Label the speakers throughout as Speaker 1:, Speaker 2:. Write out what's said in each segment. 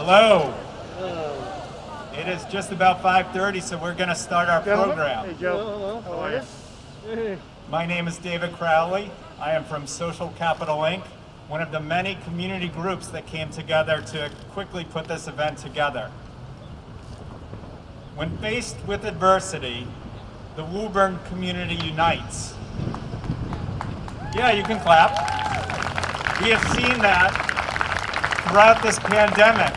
Speaker 1: Hello. It is just about 5:30, so we're going to start our program.
Speaker 2: Hey, Joe. How are you?
Speaker 1: My name is David Crowley. I am from Social Capital Inc., one of the many community groups that came together to quickly put this event together. When faced with adversity, the Woburn community unites. Yeah, you can clap. We have seen that throughout this pandemic,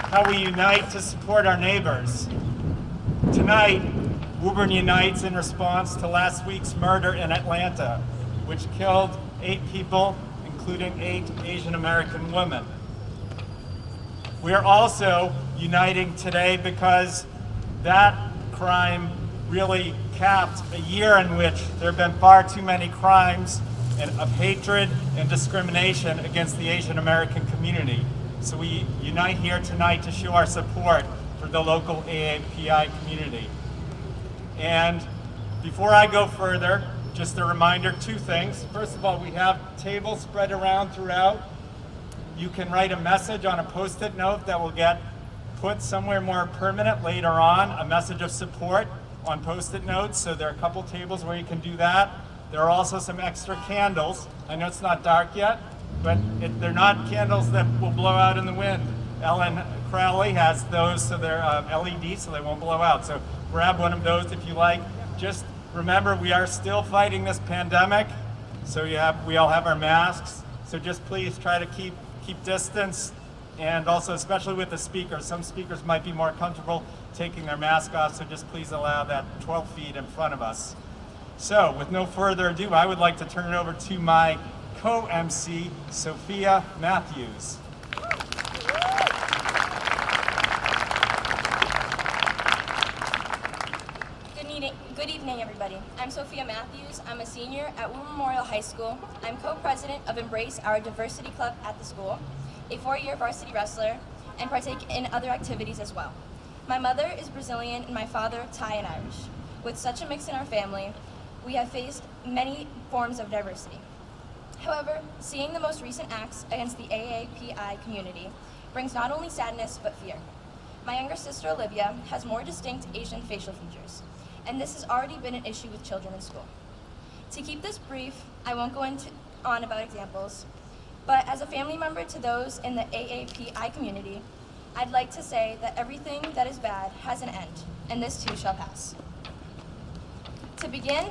Speaker 1: how we unite to support our neighbors. Tonight, Woburn unites in response to last week's murder in Atlanta, which killed 8 people, including 8 Asian American women. We are also uniting today because that crime really capped a year in which there have been far too many crimes of hatred and discrimination against the Asian American community. So we unite here tonight to show our support for the local AAPI community. And before I go further, just a reminder, 2 things. First of all, we have tables spread around throughout. You can write a message on a Post-it note that will get put somewhere more permanent later on, a message of support on Post-it notes. So there are a couple tables where you can do that. There are also some extra candles. I know it's not dark yet, but they're not candles that will blow out in the wind. Ellen Crowley has those, so they're LED, so they won't blow out. So grab one of those if you like. Just remember, we are still fighting this pandemic, so we all have our masks. So just please try to keep distance, and also especially with the speakers. Some speakers might be more comfortable taking their mask off, so just please allow that 12 feet in front of us. So with no further ado, I would like to turn it over to my co-MC, Sophia Matthews.
Speaker 3: Good evening, everybody. I'm Sophia Matthews. I'm a senior at Woburn Memorial High School. I'm co-president of Embrace, our diversity club at the school, a 4-year varsity wrestler, and partake in other activities as well. My mother is Brazilian and my father Thai and Irish. With such a mix in our family, we have faced many forms of diversity. However, seeing the most recent acts against the AAPI community brings not only sadness but fear. My younger sister Olivia has more distinct Asian facial features, and this has already been an issue with children in school. To keep this brief, I won't go on about examples, but as a family member to those in the AAPI community, I'd like to say that everything that is bad has an end, and this too shall pass. To begin,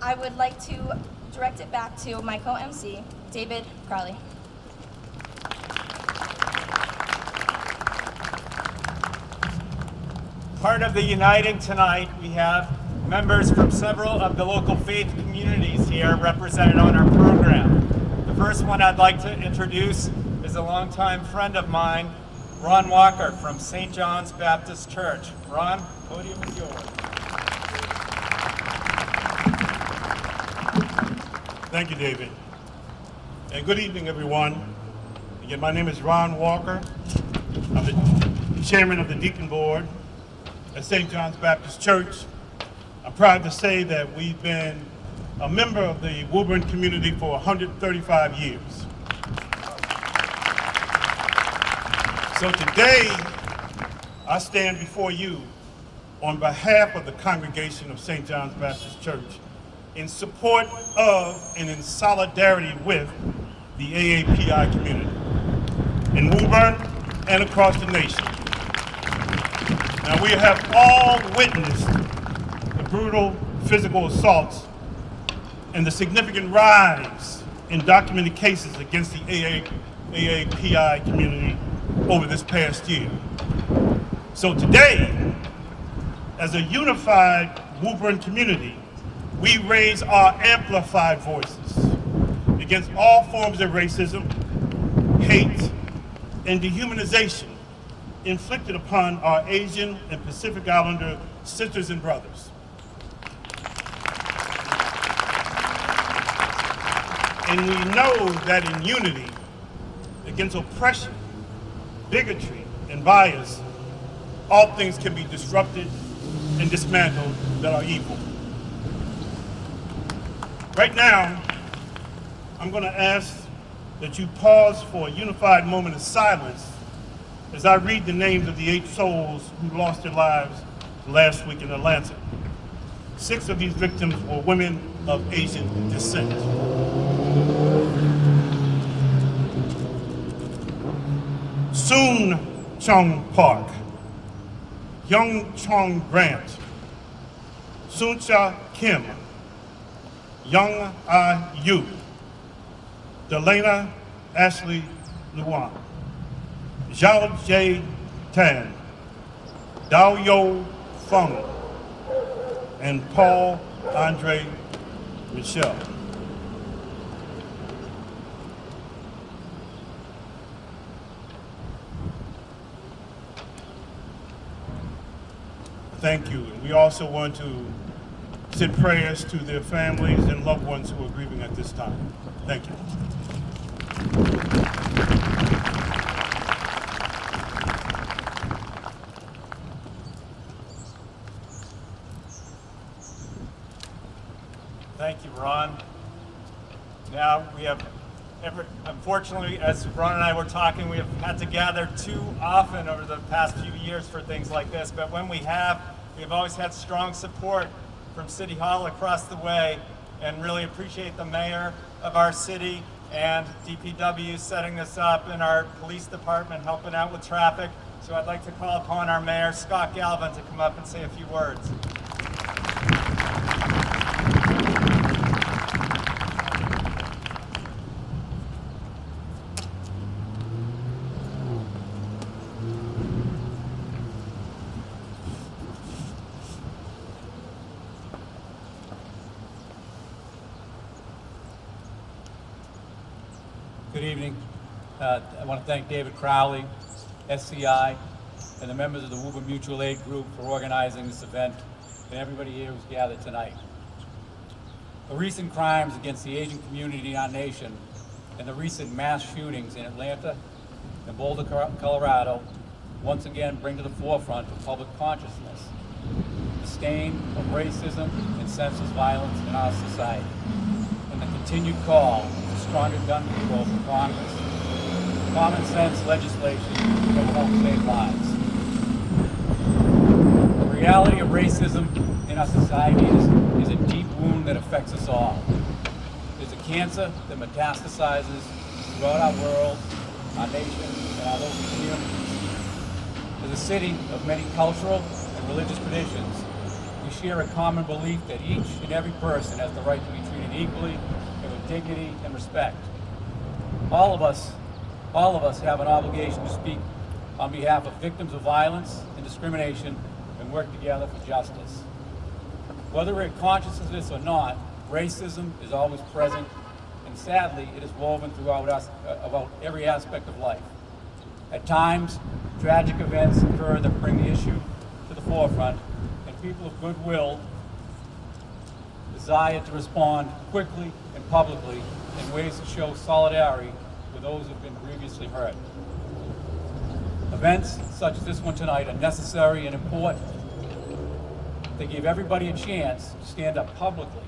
Speaker 3: I would like to direct it back to my co-MC, David Crowley.
Speaker 1: Part of the uniting tonight, we have members from several of the local faith communities here represented on our program. The first one I'd like to introduce is a longtime friend of mine, Ron Walker from St. John's Baptist Church. Ron, podium is yours.
Speaker 2: Thank you, David. And good evening, everyone. Again, my name is Ron Walker. I'm the chairman of the Deacon Board at St. John's Baptist Church. I'm proud to say that we've been a member of the Woburn community for 135 years. So today, I stand before you on behalf of the congregation of St. John's Baptist Church in support of and in solidarity with the AAPI community in Woburn and across the nation. Now, we have all witnessed the brutal physical assaults and the significant rise in documented cases against the AAPI community over this past year. So today, as a unified Woburn community, we raise our amplified voices against all forms of racism, hate, and dehumanization inflicted upon our Asian and Pacific Islander sisters and brothers. And we know that in unity against oppression, bigotry, and bias, all things can be disrupted and dismantled that are evil. Right now, I'm going to ask that you pause for a unified moment of silence as I read the names of the 8 souls who lost their lives last week in Atlanta. 6 of these victims were women of Asian descent. Soon Chung Park, Young Chong Grant, Suncha Kim, Young Ah Yu, Delana Ashley Luan, Zhao Jie Tan, Dao Yo Feng, and Paul Andre Michel. Thank you. And we also want to send prayers to their families and loved ones who are grieving at this time. Thank you.
Speaker 1: Thank you, Ron. Now we have, unfortunately, as Ron and I were talking, we have had to gather too often over the past few years for things like this, but when we have always had strong support from City Hall across the way, and really appreciate the mayor of our city and DPW setting this up, and our police department helping out with traffic. So I'd like to call upon our mayor, Scott Galvin, to come up and say a few words.
Speaker 4: Good evening. I want to thank David Crowley, SCI, and the members of the Woburn Mutual Aid Group for organizing this event, and everybody here who's gathered tonight. The recent crimes against the Asian community in our nation and the recent mass shootings in Atlanta and Boulder, Colorado, once again bring to the forefront of public consciousness the stain of racism and senseless violence in our society, and the continued call for stronger gun control from Congress, common sense legislation that will help save lives. The reality of racism in our society is a deep wound that affects us all. It's a cancer that metastasizes throughout our world, our nation, and our local communities. As a city of many cultural and religious traditions, we share a common belief that each and every person has the right to be treated equally and with dignity and respect. All of us have an obligation to speak on behalf of victims of violence and discrimination and work together for justice. Whether we're conscious of this or not, racism is always present, and sadly, it is woven throughout about every aspect of life. At times, tragic events occur that bring the issue to the forefront, and people of goodwill desire to respond quickly and publicly in ways to show solidarity with those who have been grievously hurt. Events such as this one tonight are necessary and important. They give everybody a chance to stand up publicly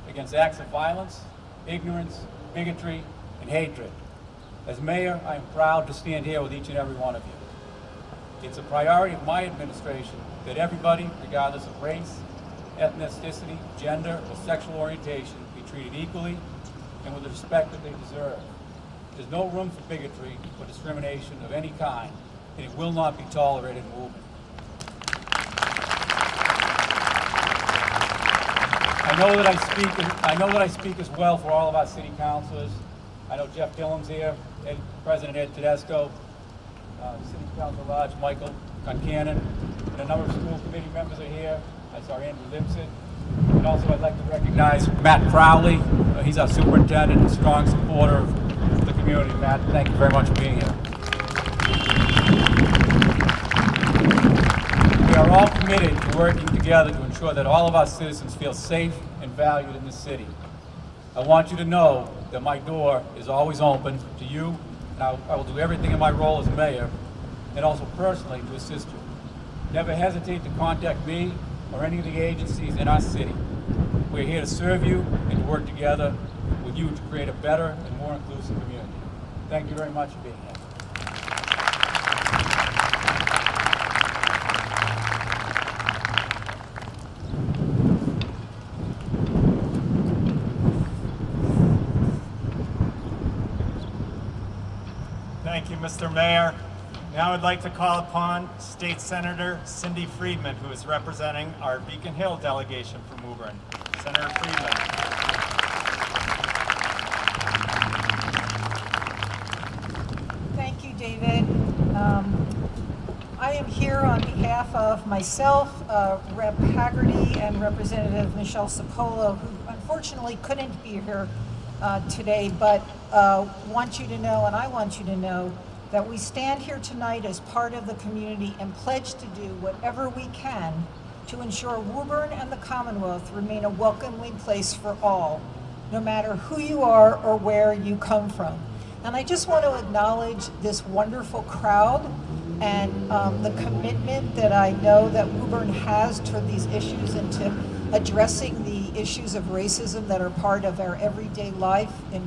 Speaker 4: against acts of violence, ignorance, bigotry, and hatred. As mayor, I am proud to stand here with each and every one of you. It's a priority of my administration that everybody, regardless of race, ethnicity, gender, or sexual orientation, be treated equally and with the respect that they deserve. There's no room for bigotry or discrimination of any kind, and it will not be tolerated in Woburn. I know that I speak as well for all of our city councilors. I know Jeff Dillon's here, President Ed Tedesco, City Council Lodge, Michael Concannon, and a number of school committee members are here. I saw Andrew Lipson. And also I'd like to recognize Matt Crowley. He's our superintendent and strong supporter of the community. Matt, thank you very much for being here. We are all committed to working together to ensure that all of our citizens feel safe and valued in this city. I want you to know that my door is always open to you, and I will do everything in my role as mayor, and also personally to assist you. Never hesitate to contact me or any of the agencies in our city. We're here to serve you and to work together with you to create a better and more inclusive community. Thank you very much for being here.
Speaker 1: Thank you, Mr. Mayor. Now I'd like to call upon State Senator Cindy Friedman, who is representing our Beacon Hill delegation from Woburn. Senator Friedman.
Speaker 5: Thank you, David. I am here on behalf of myself, Rep. Haggerty, and Representative Michelle Cipolla, who unfortunately couldn't be here today, but want you to know, and I want you to know, that we stand here tonight as part of the community and pledge to do whatever we can to ensure Woburn and the Commonwealth remain a welcoming place for all, no matter who you are or where you come from. And I just want to acknowledge this wonderful crowd and the commitment that I know that Woburn has toward these issues and to addressing the issues of racism that are part of our everyday life in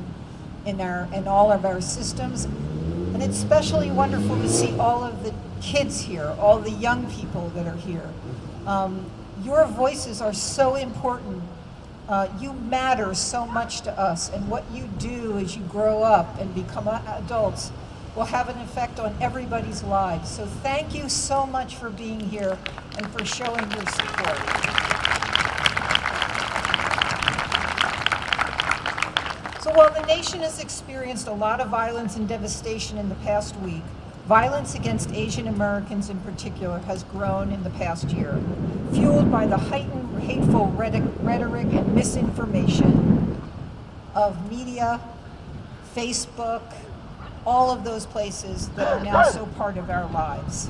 Speaker 5: all of our systems. And it's especially wonderful to see all of the kids here, all the young people that are here. Your voices are so important. You matter so much to us, and what you do as you grow up and become adults will have an effect on everybody's lives. So thank you so much for being here and for showing your support. So while the nation has experienced a lot of violence and devastation in the past week, violence against Asian Americans in particular has grown in the past year, fueled by the heightened hateful rhetoric and misinformation of media, Facebook, all of those places that are now so part of our lives.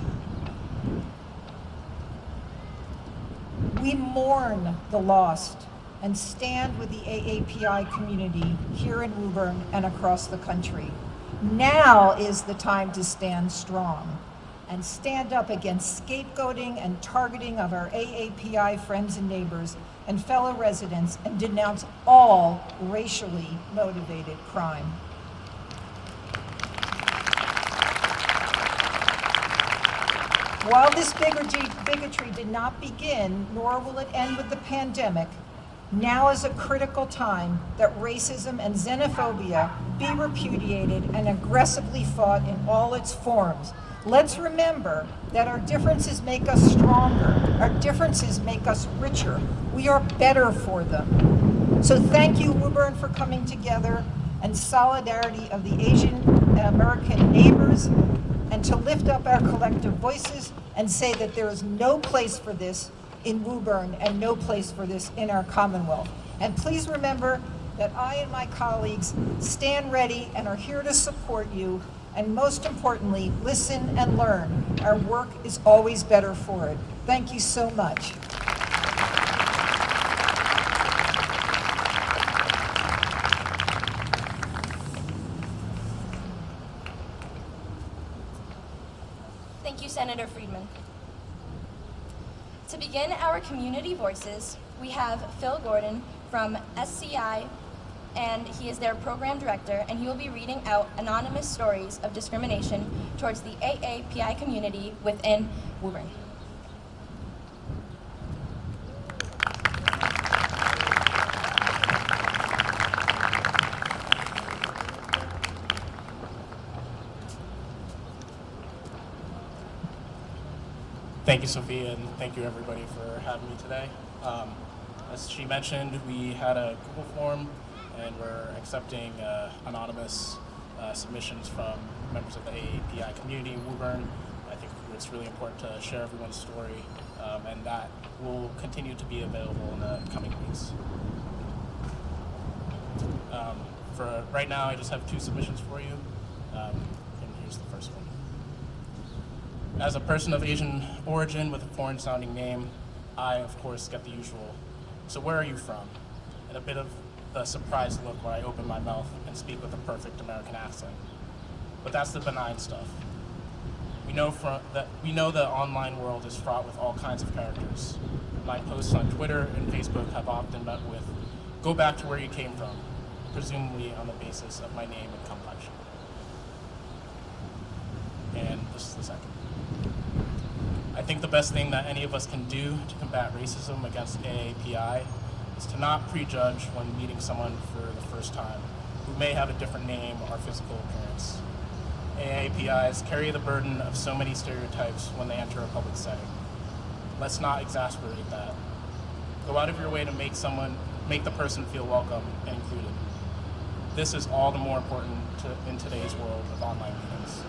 Speaker 5: We mourn the lost and stand with the AAPI community here in Woburn and across the country. Now is the time to stand strong and stand up against scapegoating and targeting of our AAPI friends and neighbors and fellow residents, and denounce all racially motivated crime. While this bigotry did not begin, nor will it end with the pandemic, now is a critical time that racism and xenophobia be repudiated and aggressively fought in all its forms. Let's remember that our differences make us stronger. Our differences make us richer. We are better for them. So thank you, Woburn, for coming together, and solidarity of the Asian American neighbors, and to lift up our collective voices and say that there is no place for this in Woburn and no place for this in our Commonwealth. And please remember that I and my colleagues stand ready and are here to support you, and most importantly, listen and learn. Our work is always better for it. Thank you so much.
Speaker 3: Thank you, Senator Friedman. To begin our community voices, we have Phil Gordon from SCI, and he is their program director, and he will be reading out anonymous stories of discrimination towards the AAPI community within Woburn.
Speaker 6: Thank you, Sophia, and thank you everybody for having me today. As she mentioned, we had a Google form, and we're accepting anonymous submissions from members of the AAPI community in Woburn. I think it's really important to share everyone's story, and that will continue to be available in the coming weeks. For right now, I just have 2 submissions for you, and here's the first one. As a person of Asian origin with a foreign-sounding name, I, of course, get the usual, "So where are you from?" and a bit of the surprised look when I open my mouth and speak with a perfect American accent. But that's the benign stuff. We know the online world is fraught with all kinds of characters. my posts on Twitter and Facebook have often met with, "Go back to where you came from," presumably on the basis of my name and complexion. And this is the second. I think the best thing that any of us can do to combat racism against AAPI is to not prejudge when meeting someone for the first time who may have a different name or physical appearance. AAPIs carry the burden of so many stereotypes when they enter a public setting. Let's not exasperate that. Go out of your way to make the person feel welcome and included. This is all the more important in today's world of online meetings.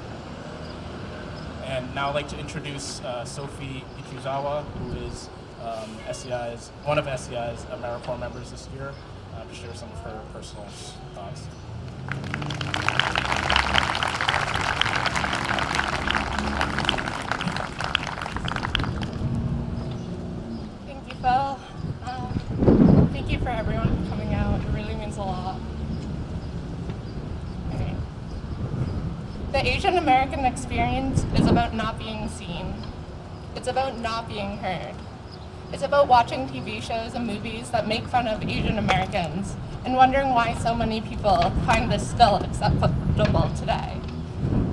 Speaker 6: And now I'd like to introduce Sophie Ichizawa, who is one of SEI's AmeriCorps members this year, to share some of her personal thoughts.
Speaker 7: Thank you, Phil. Thank you for everyone coming out. It really means a lot. Okay. The Asian American experience is about not being seen. It's about not being heard. It's about watching TV shows and movies that make fun of Asian Americans and wondering why so many people find this still acceptable today.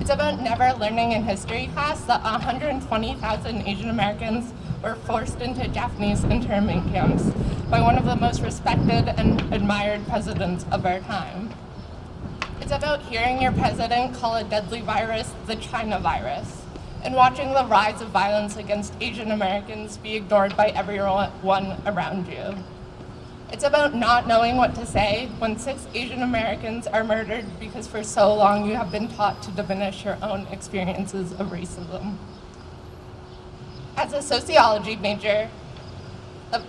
Speaker 7: It's about never learning in history class that 120,000 Asian Americans were forced into Japanese internment camps by one of the most respected and admired presidents of our time. It's about hearing your president call a deadly virus the China virus, and watching the rise of violence against Asian Americans be ignored by everyone around you. It's about not knowing what to say when 6 Asian Americans are murdered because for so long you have been taught to diminish your own experiences of racism. As a sociology major, a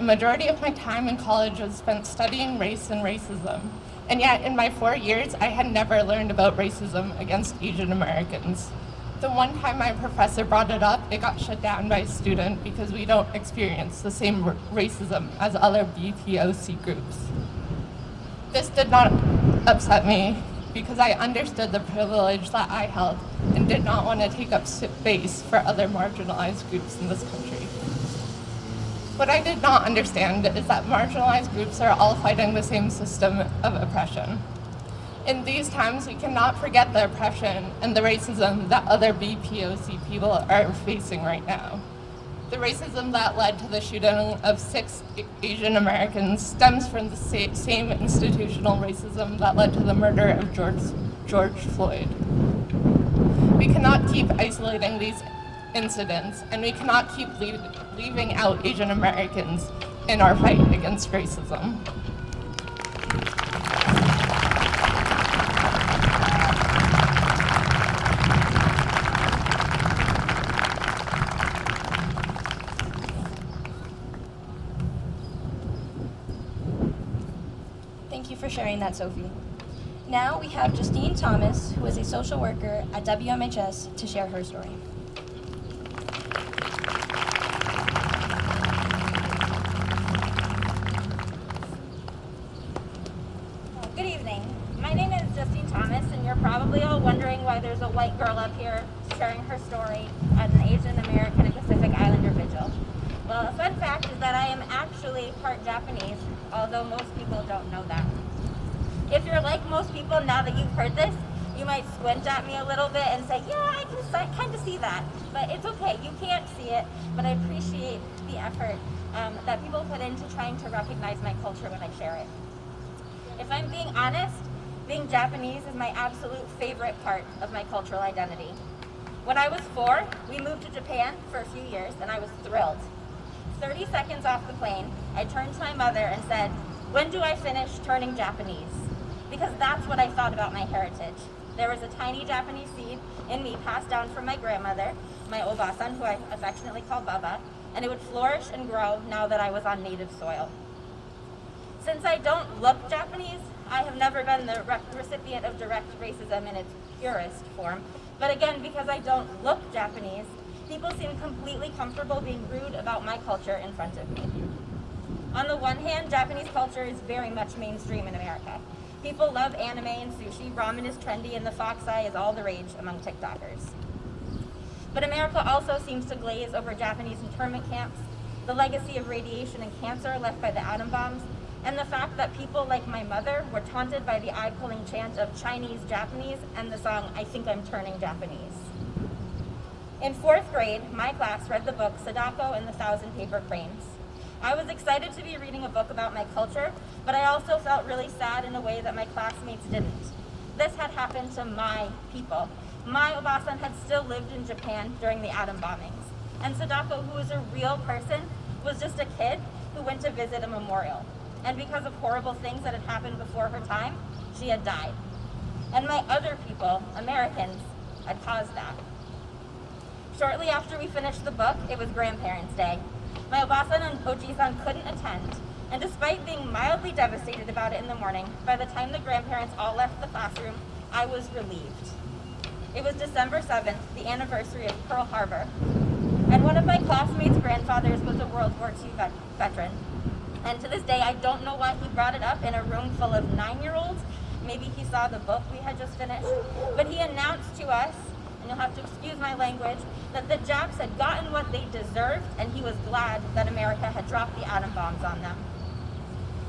Speaker 7: majority of my time in college was spent studying race and racism. And yet, in my 4 years, I had never learned about racism against Asian Americans. The one time my professor brought it up, it got shut down by a student because we don't experience the same racism as other BPOC groups. This did not upset me because I understood the privilege that I held and did not want to take up space for other marginalized groups in this country. What I did not understand is that marginalized groups are all fighting the same system of oppression. In these times, we cannot forget the oppression and the racism that other BPOC people are facing right now. The racism that led to the shooting of 6 Asian Americans stems from the same institutional racism that led to the murder of George Floyd. We cannot keep isolating these incidents, and we cannot keep leaving out Asian Americans in our fight against racism.
Speaker 3: Thank you for sharing that, Sophie. Now we have Justine Thomas, who is a social worker at WMHS, to share her story.
Speaker 8: Good evening. My name is Justine Thomas, and you're probably all wondering why there's a white girl up here sharing her story as an Asian American and Pacific Islander Vigil. Well, a fun fact is that I am actually part Japanese, although most people don't know that. If you're like most people, now that you've heard this, you might squint at me a little bit and say, yeah, I can kind of see that. But it's okay, you can't see it, but I appreciate the effort that people put into trying to recognize my culture when I share it. If I'm being honest, being Japanese is my absolute favorite part of my cultural identity. When I was 4, we moved to Japan for a few years, and I was thrilled. 30 seconds off the plane, I turned to my mother and said, when do I finish turning Japanese? Because that's what I thought about my heritage. There was a tiny Japanese seed in me passed down from my grandmother, my Obasan, who I affectionately call Baba, and it would flourish and grow now that I was on native soil. Since I don't look Japanese, I have never been the recipient of direct racism in its purest form. But again, because I don't look Japanese, people seem completely comfortable being rude about my culture in front of me. On the one hand, Japanese culture is very much mainstream in America. People love anime and sushi, ramen is trendy, and the fox eye is all the rage among TikTokers. But America also seems to glaze over Japanese internment camps, the legacy of radiation and cancer left by the atom bombs, and the fact that people like my mother were taunted by the eye-pulling chant of Chinese Japanese and the song I Think I'm Turning Japanese. In 4th grade, my class read the book Sadako and the Thousand Paper Cranes. I was excited to be reading a book about my culture, but I also felt really sad in a way that my classmates didn't. This had happened to my people. My Obasan had still lived in Japan during the atom bombings, and Sadako, who was a real person, was just a kid who went to visit a memorial. And because of horrible things that had happened before her time, she had died. And my other people, Americans, had caused that. Shortly after we finished the book, it was Grandparents' Day. My Obasan and Oji-san couldn't attend, and despite being mildly devastated about it in the morning, by the time the grandparents all left the classroom, I was relieved. It was December 7th, the anniversary of Pearl Harbor, and one of my classmates' grandfathers was a World War II veteran. And to this day, I don't know why he brought it up in a room full of 9-year-olds. Maybe he saw the book we had just finished, but he announced to us, and you'll have to excuse my language, that the Japs had gotten what they deserved, and he was glad that America had dropped the atom bombs on them.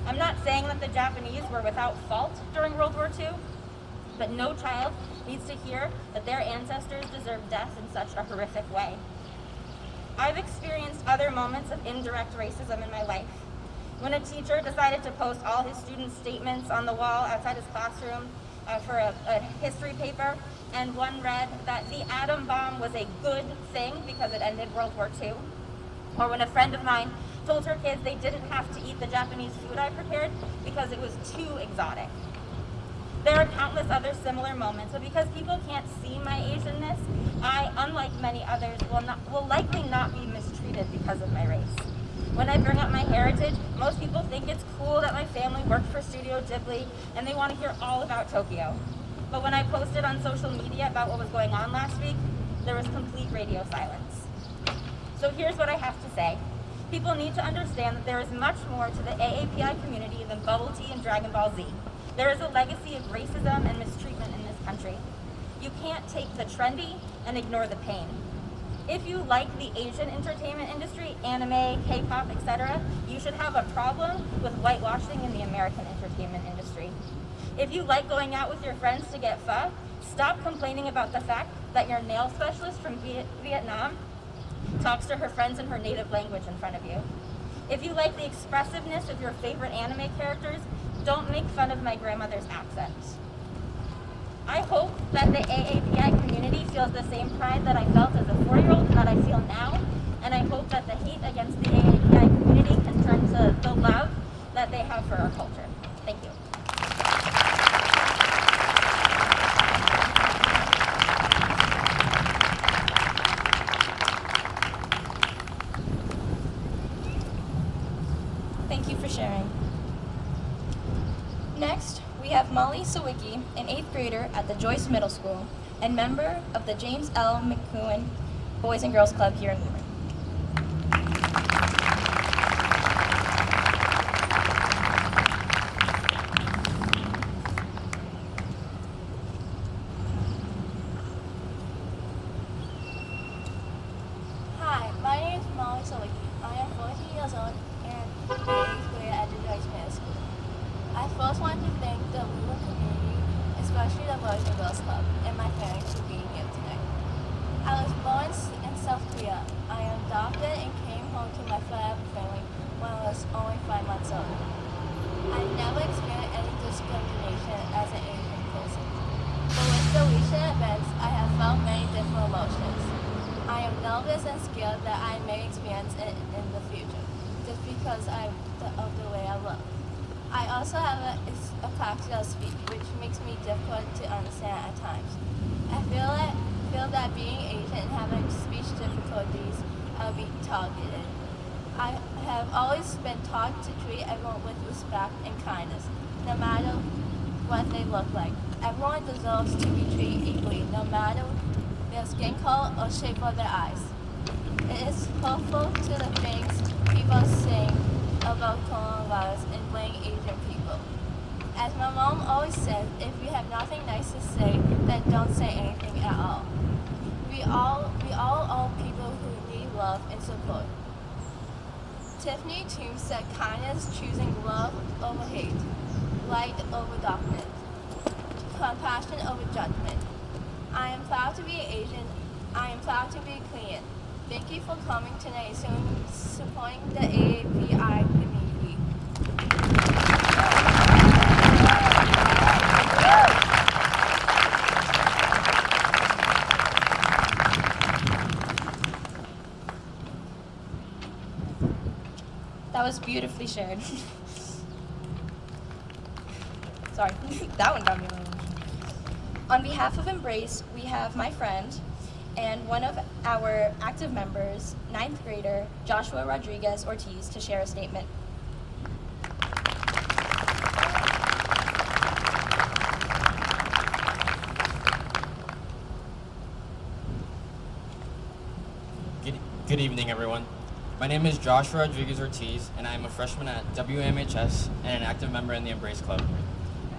Speaker 8: I'm not saying that the Japanese were without fault during World War II, but no child needs to hear that their ancestors deserved death in such a horrific way. I've experienced other moments of indirect racism in my life. When a teacher decided to post all his students' statements on the wall outside his classroom for a history paper, and one read that the atom bomb was a good thing because it ended World War II. Or when a friend of mine told her kids they didn't have to eat the Japanese food I prepared because it was too exotic. There are countless other similar moments, but because people can't see my Asianness, I, unlike many others, will likely not be mistreated because of my race. When I bring up my heritage, most people think it's cool that my family worked for Studio Ghibli and they want to hear all about Tokyo. But when I posted on social media about what was going on last week, there was complete radio silence. So here's what I have to say. People need to understand that there is much more to the AAPI community than bubble tea and Dragon Ball Z. There is a legacy of racism and mistreatment in this country. You can't take the trendy and ignore the pain. If you like the Asian entertainment industry, anime, K-pop, etc., you should have a problem with whitewashing in the American entertainment industry. If you like going out with your friends to get pho, stop complaining about the fact that your nail specialist from Vietnam talks to her friends in her native language in front of you. If you like the expressiveness of your favorite anime characters, don't make fun of my grandmother's accent. I hope that the AAPI community feels the same pride that I felt as a 4-year-old and that I feel now, and I hope that the hate against the AAPI community can turn to the love that they have for our culture. Thank you.
Speaker 3: Thank you for sharing. Next, we have Molly Sawicki, an 8th grader at the Joyce Middle School and member of the James L. McCowan Boys and Girls Club here in Woburn.
Speaker 9: Hi, my name is Molly Sawicki. I am 14 years old and in 8th grade at the Joyce Middle School. I first want to thank the Woburn community, especially the Boys and Girls Club, and my parents for being here today. I was born in South Korea. I am adopted and came home to my forever family when I was only 5 months old. I never experienced any discrimination as an Asian person. But with the recent events, I have felt many different emotions. I am nervous and scared that I may experience it in the future, just because of the way I look. I also have a cocktail speech, which makes me difficult to understand at times. I feel that being Asian and having speech difficulties, I'll be targeted. I have always been taught to treat everyone with respect and kindness, no matter what they look like. Everyone deserves to be treated equally, no matter their skin color or shape of their eyes. It is hurtful to the things people say about coronavirus and blame Asian people. As my mom always says, if you have nothing nice to say, then don't say anything at all. We all are people who need love and support. Tiffany Toombs said kindness choosing love over hate, light over darkness, compassion over judgment. I am proud to be Asian. I am proud to be Korean. Thank you for coming today and supporting the AAPI community.
Speaker 3: That was beautifully shared. Sorry, that one got me a little. On behalf of Embrace, we have my friend and one of our active members, 9th grader Joshua Rodriguez Ortiz, to share a statement.
Speaker 10: Good evening, everyone. My name is Joshua Rodriguez Ortiz, and I am a freshman at WMHS and an active member in the Embrace Club.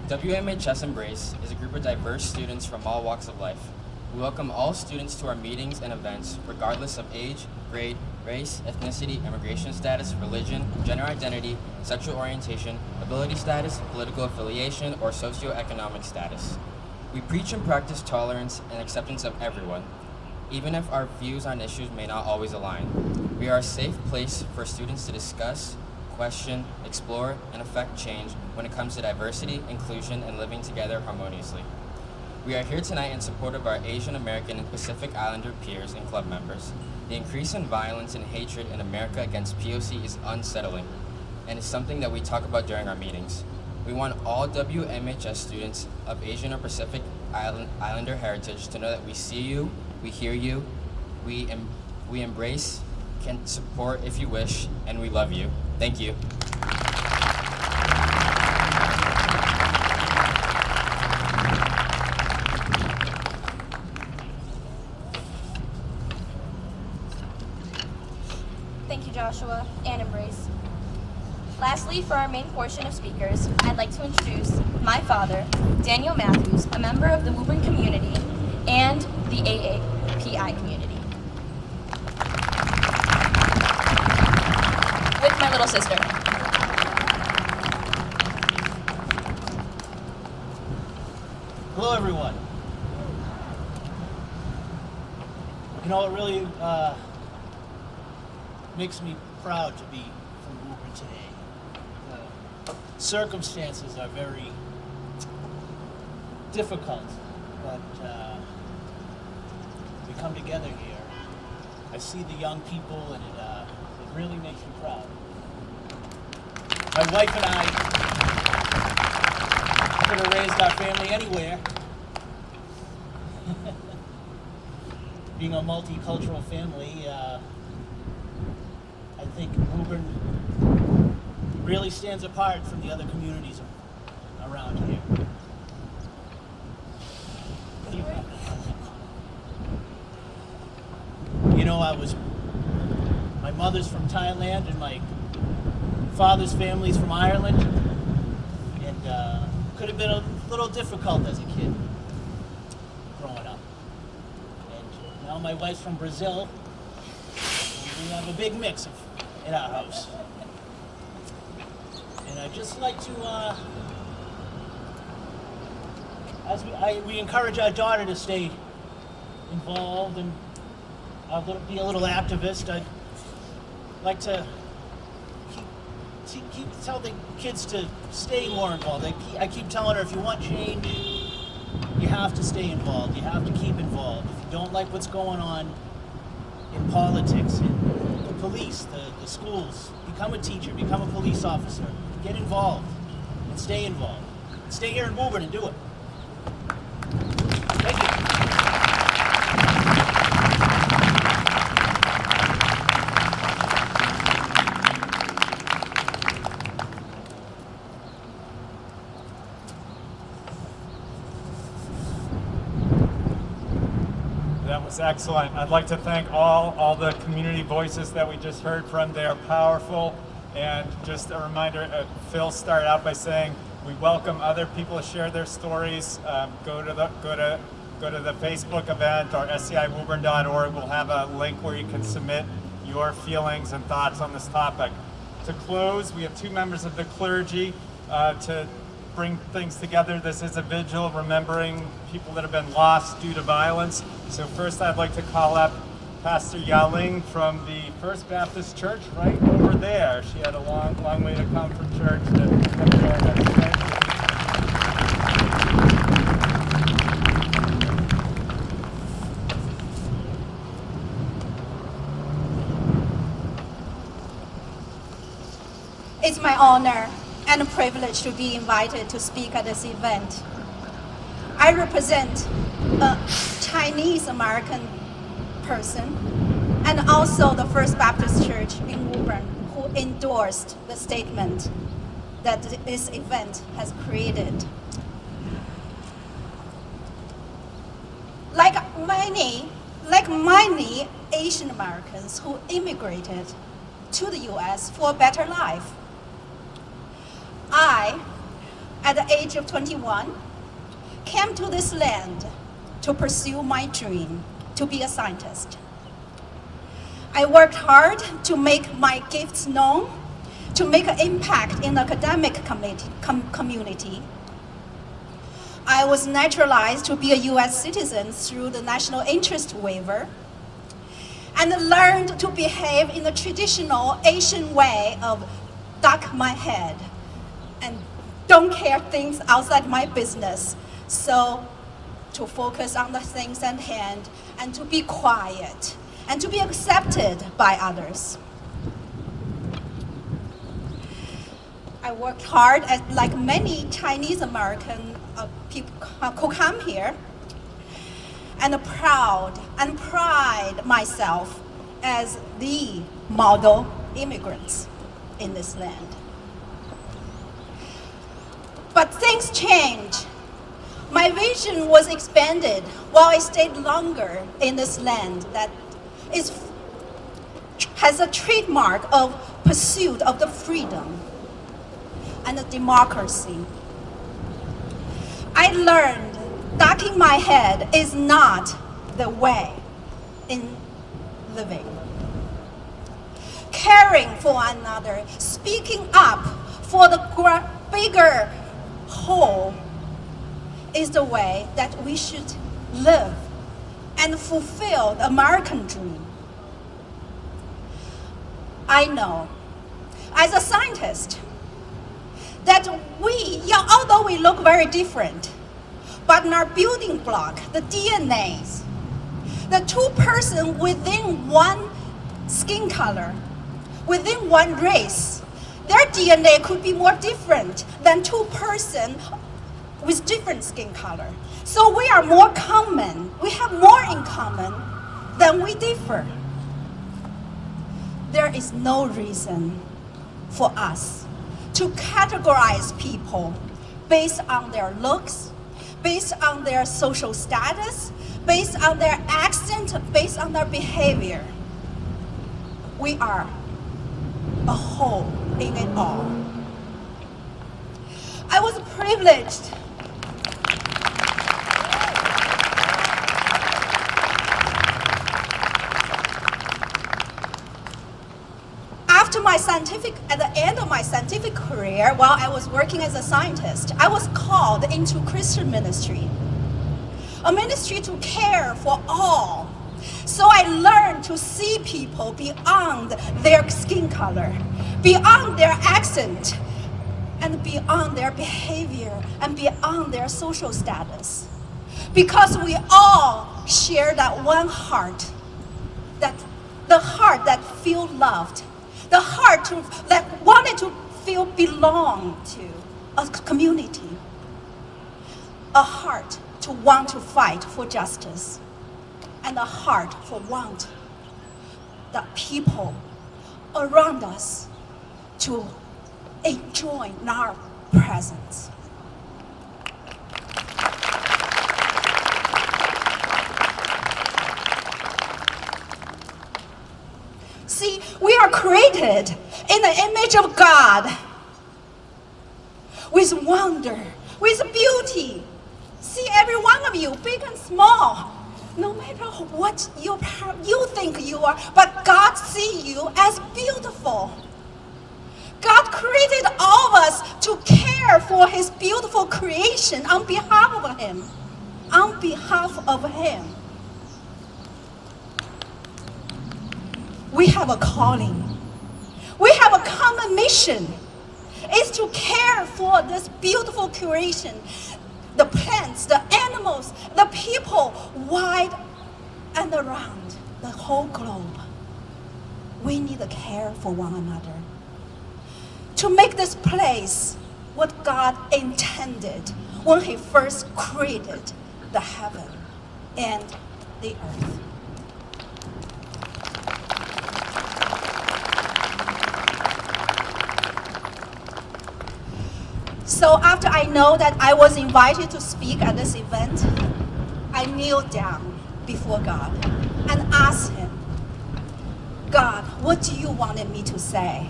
Speaker 10: WMHS Embrace is a group of diverse students from all walks of life. We welcome all students to our meetings and events, regardless of age, grade, race, ethnicity, immigration status, religion, gender identity, sexual orientation, ability status, political affiliation, or socioeconomic status. We preach and practice tolerance and acceptance of everyone, even if our views on issues may not always align. We are a safe place for students to discuss, question, explore, and affect change when it comes to diversity, inclusion, and living together harmoniously. We are here tonight in support of our Asian American and Pacific Islander peers and club members. The increase in violence and hatred in America against POC is unsettling, and is something that we talk about during our meetings. We want all WMHS students of Asian or Pacific Islander heritage to know that we see you, we hear you, we embrace, can support if you wish, and we love you. Thank you.
Speaker 3: Thank you, Joshua, and Embrace. Lastly, for our main portion of speakers, I'd like to introduce my father, Daniel Matthews, a member of the Woburn community and the AAPI community. With my little sister.
Speaker 11: Hello, everyone. You know, it really makes me proud to be from Woburn today. The circumstances are very difficult, but we come together here. I see the young people, and it really makes me proud. My wife and I could have raised our family anywhere. Being a multicultural family, I think Woburn really stands apart from the other communities around here. You know, my mother's from Thailand and my father's family's from Ireland, and could have been a little difficult as a kid growing up. And now my wife's from Brazil, and we have a big mix in our house. And I'd just like to, we encourage our daughter to stay involved and be a little activist. I'd like to tell the kids to stay more involved. I keep telling her, if you want change, you have to stay involved. You have to keep involved. If you don't like what's going on in politics, in the police, the schools, become a teacher, become a police officer. Get involved and stay involved. Stay here in Woburn and do it. Thank you.
Speaker 1: That was excellent. I'd like to thank all the community voices that we just heard from. They are powerful. And just a reminder, Phil started out by saying we welcome other people to share their stories. Go to go to the Facebook event or sciwoburn.org. We'll have a link where you can submit your feelings and thoughts on this topic. To close, we have two members of the clergy to bring things together. This is a vigil remembering people that have been lost due to violence. So first I'd like to call up Pastor Ling from the First Baptist Church right over there. She had a long way to come from church to come join us. Thank you.
Speaker 12: It's my honor and a privilege to be invited to speak at this event. I represent a Chinese American person and also the First Baptist Church in Woburn, who endorsed the statement that this event has created. Like many Asian Americans who immigrated to the US for a better life, I, at the age of 21, came to this land to pursue my dream to be a scientist. I worked hard to make my gifts known, to make an impact in the academic community. I was naturalized to be a US citizen through the national interest waiver and learned to behave in the traditional Asian way of duck my head and don't care things outside my business. So to focus on the things at hand and to be quiet and to be accepted by others. I worked hard like many Chinese American people who come here and pride myself as the model immigrants in this land. But things change. My vision was expanded while I stayed longer in this land that has a trademark of pursuit of the freedom and the democracy. I learned ducking my head is not the way in living. Caring for one another, speaking up for the bigger whole is the way that we should live and fulfill the American dream. I know, as a scientist, that although we look very different, but in our building block, the DNAs, the two persons within one skin color, within one race, their DNA could be more different than two persons with different skin color. So we are more common. We have more in common than we differ. There is no reason for us to categorize people based on their looks, based on their social status, based on their accent, based on their behavior. We are a whole in it all. I was privileged at the end of my scientific career, while I was working as a scientist, I was called into Christian ministry, a ministry to care for all. So I learned to see people beyond their skin color, beyond their accent, and beyond their behavior, and beyond their social status. Because we all share that one heart, the heart that feels loved, the heart that wanted to feel belong to a community, a heart to want to fight for justice, and a heart for want the people around us to enjoy our presence. See, we are created in the image of God with wonder, with beauty. See, every one of you, big and small. No matter what you think you are, but God sees you as beautiful. God created all of us to care for his beautiful creation on behalf of him. On behalf of him. We have a calling. We have a common mission. It's to care for this beautiful creation. The plants, the animals, the people, wide and around the whole globe. We need to care for one another. To make this place what God intended when he first created the heaven and the earth. So after I know that I was invited to speak at this event, I kneeled down before God and asked him, God, what do you want me to say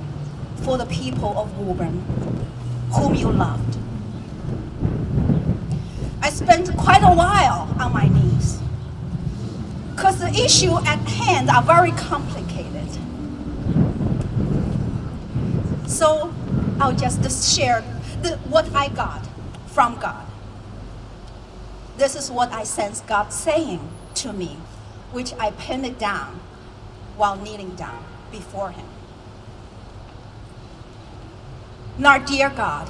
Speaker 12: for the people of Woburn, whom you loved? I spent quite a while on my knees, because the issue at hand are very complicated. So I'll just share what I got from God. This is what I sense God saying to me, which I pinned it down while kneeling down before him. And our dear God,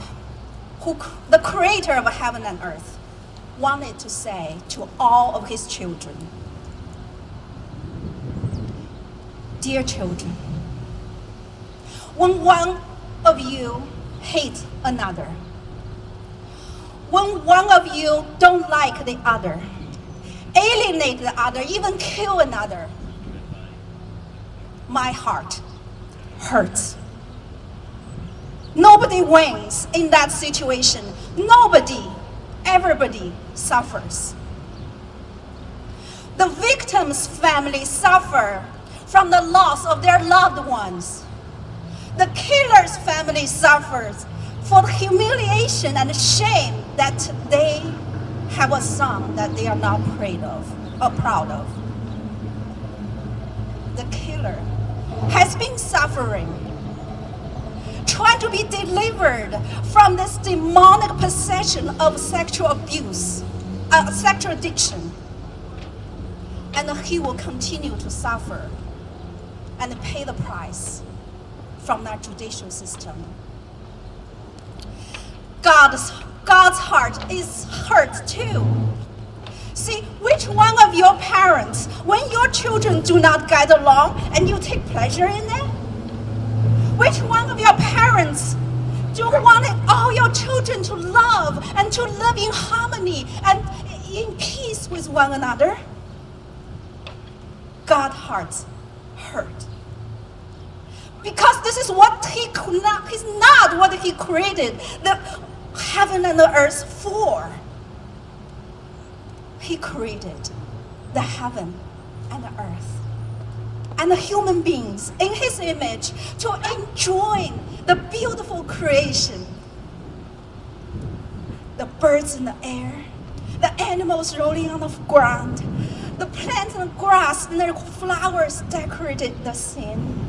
Speaker 12: who the creator of heaven and earth, wanted to say to all of his children, dear children, when one of you hate another, when one of you don't like the other, alienate the other, even kill another, my heart hurts. Nobody wins in that situation. Everybody suffers. The victim's family suffer from the loss of their loved ones. The killer's family suffers for the humiliation and shame that they have a son that they are not proud of. The killer has been suffering, trying to be delivered from this demonic possession of sexual abuse, sexual addiction. And he will continue to suffer and pay the price from that judicial system. God's heart is hurt too. See, which one of your parents, when your children do not get along and you take pleasure in it? Which one of your parents do want all your children to love and to live in harmony and in peace with one another? God's heart hurt. Because this is what he's not what he created the heaven and the earth for. He created the heaven and the earth and the human beings in his image to enjoy the beautiful creation. The birds in the air, the animals rolling on the ground, the plants and the grass and the flowers decorated the scene.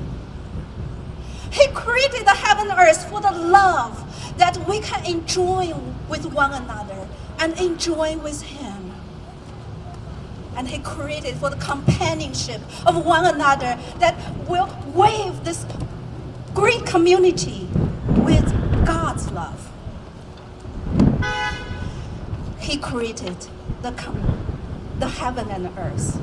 Speaker 12: He created the heaven and earth for the love that we can enjoy with one another and enjoy with him. And he created for the companionship of one another that will wave this great community with God's love. He created the heaven and the earth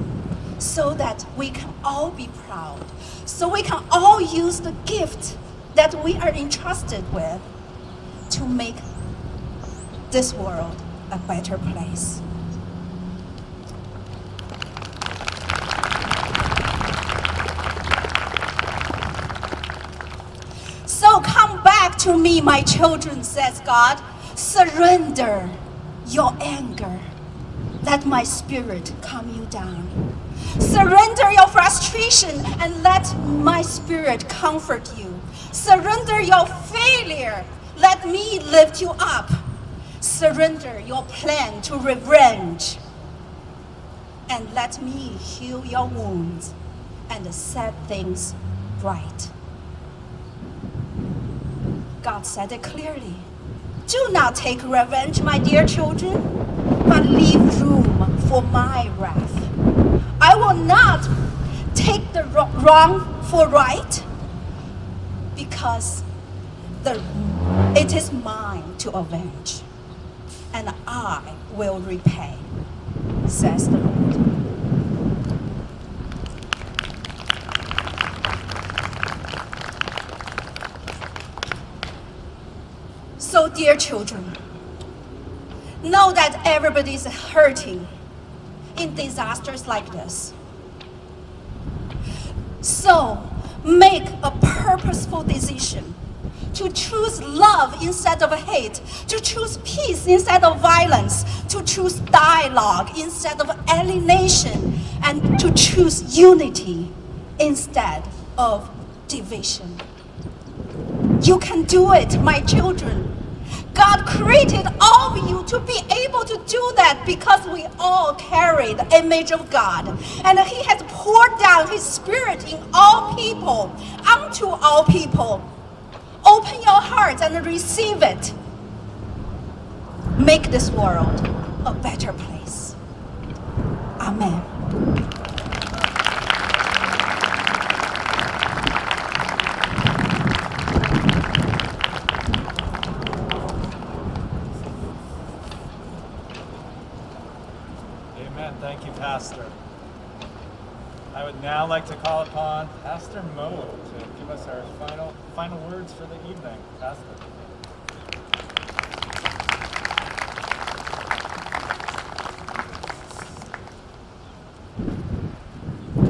Speaker 12: so that we can all be proud, so we can all use the gift that we are entrusted with to make this world a better place. So come back to me, my children, says God. Surrender your anger. Let my spirit calm you down. Surrender your frustration and let my spirit comfort you. Surrender your failure. Let me lift you up. Surrender your plan to revenge and let me heal your wounds and set things right. God said it clearly. Do not take revenge, my dear children, but leave room for my wrath. I will not take the wrong for right, because it is mine to avenge, and I will repay, says the Lord. So, dear children, know that everybody is hurting in disasters like this. So, make a purposeful decision to choose love instead of hate, to choose peace instead of violence, to choose dialogue instead of alienation, and to choose unity instead of division. You can do it, my children. God created all of you to be able to do that because we all carry the image of God. And He has poured down His Spirit in all people, unto all people. Open your hearts and receive it. Make this world a better place. Amen.
Speaker 1: Amen. Thank you, Pastor. I would now like to call upon Pastor Mo to give us our final words for the evening. Pastor.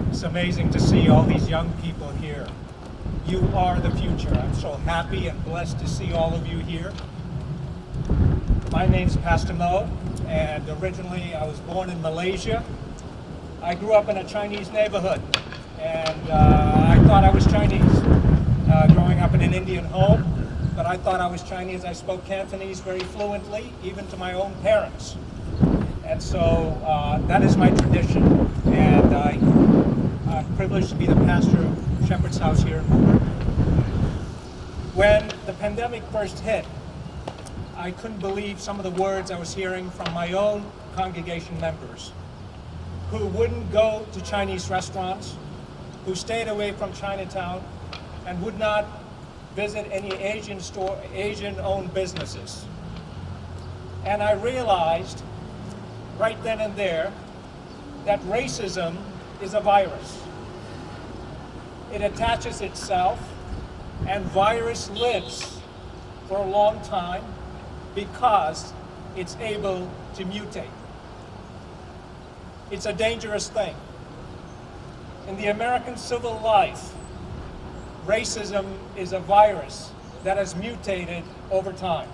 Speaker 1: It's amazing to see all these young people here. You are the future. I'm so happy and blessed to see all of you here. My name's Pastor Mo, and originally I was born in Malaysia. I grew up in a Chinese neighborhood, and I thought I was Chinese growing up in an Indian home, but I thought I was Chinese. I spoke Cantonese very fluently, even to my own parents. And so that is my tradition, and I'm privileged to be the pastor of Shepherd's House here in Woburn. When the pandemic first hit, I couldn't believe some of the words I was hearing from my own congregation members who wouldn't go to Chinese restaurants, who stayed away from Chinatown, and would not visit any Asian-owned businesses. And I realized right then and there that racism is a virus. It attaches itself, and virus lives for a long time because it's able to mutate. It's a dangerous thing. In the American civil life, racism is a virus that has mutated over time.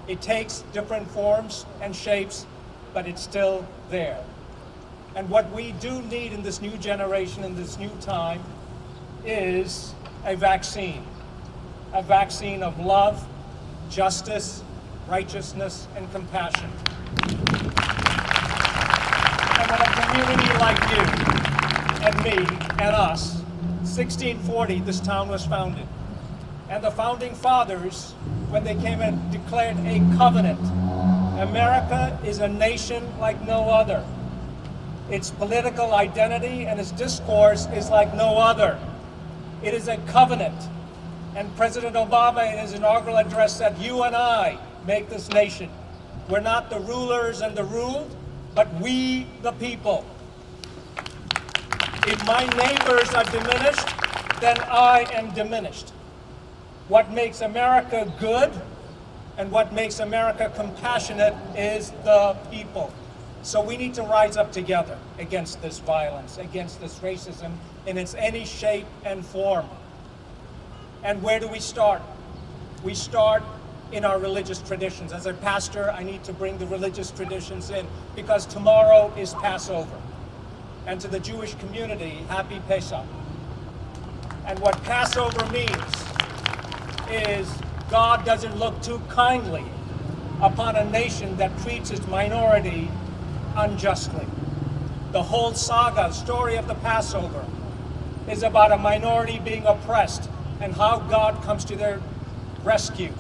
Speaker 1: It takes different forms and shapes, but it's still there. And what we do need in this new generation, in this new time, is a vaccine of love, justice, righteousness, and compassion. And when a community like you and me and us, 1640, this town was founded. And the founding fathers, when they came and declared a covenant, America is a nation like no other. Its political identity and its discourse is like no other. It is a covenant. And President Obama in his inaugural address said, "You and I make this nation. We're not the rulers and the ruled, but we the people. If my neighbors are diminished, then I am diminished." What makes America good and what makes America compassionate is the people. So we need to rise up together against this violence, against this racism in its any shape and form. And where do we start? We start in our religious traditions. As a pastor, I need to bring the religious traditions in because tomorrow is Passover. And to the Jewish community, happy Pesach. And what Passover means is God doesn't look too kindly
Speaker 13: upon a nation that treats its minority unjustly. The whole saga, story of the Passover, is about a minority being oppressed and how God comes to their rescue.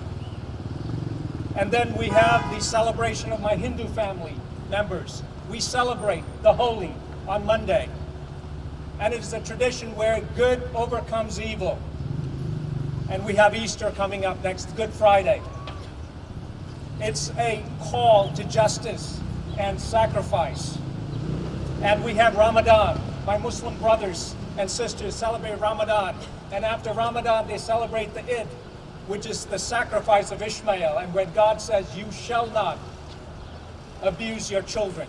Speaker 13: And then we have the celebration of my Hindu family members. We celebrate the Holi on Monday. And it is a tradition where good overcomes evil. And we have Easter coming up next, Good Friday. It's a call to justice and sacrifice. And we have Ramadan. My Muslim brothers and sisters celebrate Ramadan. And after Ramadan, they celebrate the Eid, which is the sacrifice of Ishmael, and where God says, you shall not abuse your children.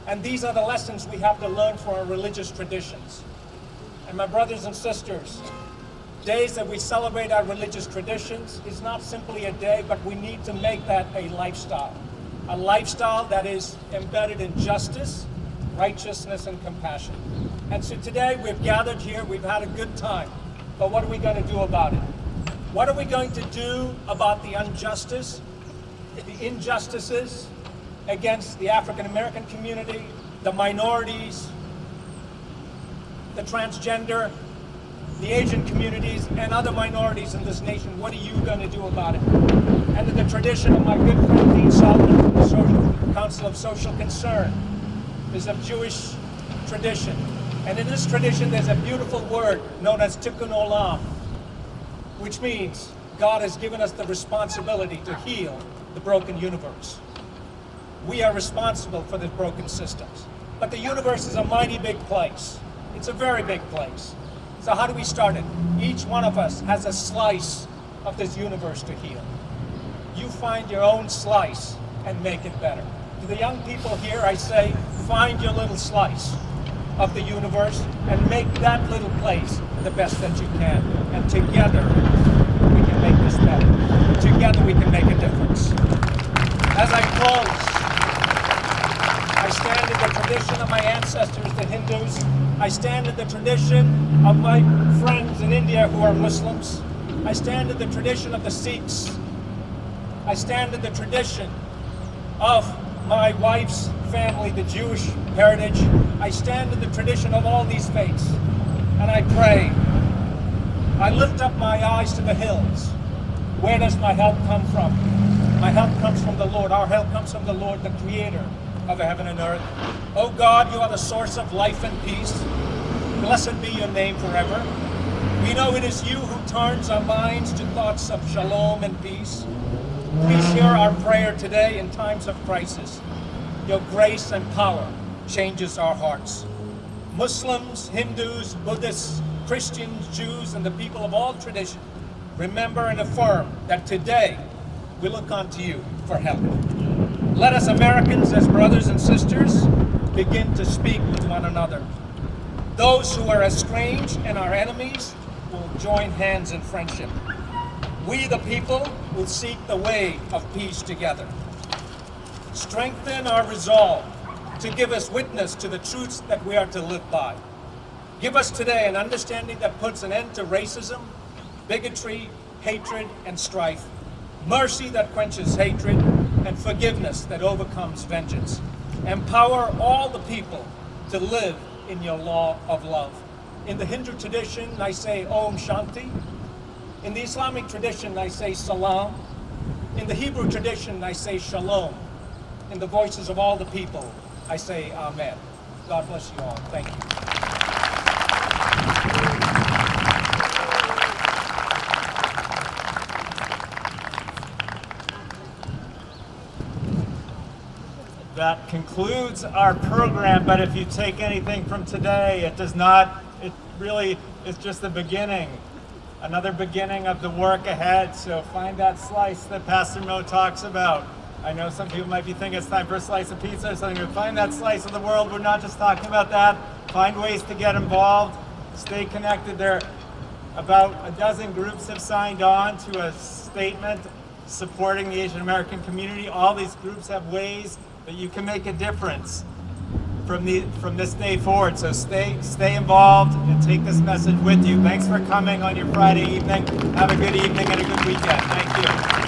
Speaker 13: And these are the lessons we have to learn from our religious traditions. And my brothers and sisters, days that we celebrate our religious traditions is not simply a day, but we need to make that a lifestyle that is embedded in justice, righteousness, and compassion. And so today we've gathered here, we've had a good time, but what are we going to do about it? What are we going to do about the injustices against the African American community, the minorities, the transgender, the Asian communities, and other minorities in this nation? What are you going to do about it? And in the tradition of my good friend Dean Solomon from the Council of Social Concern is a Jewish tradition. And in this tradition there's a beautiful word known as tikkun olam, which means God has given us the responsibility to heal the broken universe. We are responsible for the broken systems. But the universe is a mighty big place. It's a very big place. So how do we start it? Each one of us has a slice of this universe to heal. You find your own slice and make it better. To the young people here, I say, find your little slice of the universe and make that little place the best that you can. And together, we can make this better. Together, we can make a difference. As I close, I stand in the tradition of my ancestors, the Hindus. I stand in the tradition of my friends in India who are Muslims. I stand in the tradition of the Sikhs. I stand in the tradition of my wife's family, the Jewish heritage. I stand in the tradition of all these faiths. And I pray. I lift up my eyes to the hills. Where does my help come from? My help comes from the Lord. Our help comes from the Lord, the creator of heaven and earth. Oh God, you are the source of life and peace. Blessed be your name forever. We know it is you who turns our minds to thoughts of shalom and peace. Please hear our prayer today in times of crisis. Your grace and power changes our hearts. Muslims, Hindus, Buddhists, Christians, Jews, and the people of all traditions, remember and affirm that today we look unto you for help. Let us Americans, as brothers and sisters, begin to speak with one another. Those who are estranged and our enemies will join hands in friendship. We, the people, will seek the way of peace together. Strengthen our resolve to give us witness to the truths that we are to live by. Give us today an understanding that puts an end to racism, bigotry, hatred, and strife, mercy that quenches hatred, and forgiveness that overcomes vengeance. Empower all the people to live in your law of love. In the Hindu tradition, I say Om Shanti. In the Islamic tradition, I say Salam. In the Hebrew tradition, I say Shalom. In the voices of all the people, I say Amen. God bless you all. Thank you.
Speaker 1: That concludes our program, but if you take anything from today, it does not, it really is just the beginning, another beginning of the work ahead. So find that slice that Pastor Mo talks about. I know some people might be thinking it's time for a slice of pizza or something, but find that slice of the world. We're not just talking about that. Find ways to get involved, stay connected. There, about a dozen groups have signed on to a statement supporting the Asian American community. All these groups have ways that you can make a difference from this day forward. So stay involved and take this message with you. Thanks for coming on your Friday evening. Have a good evening and a good weekend. Thank you.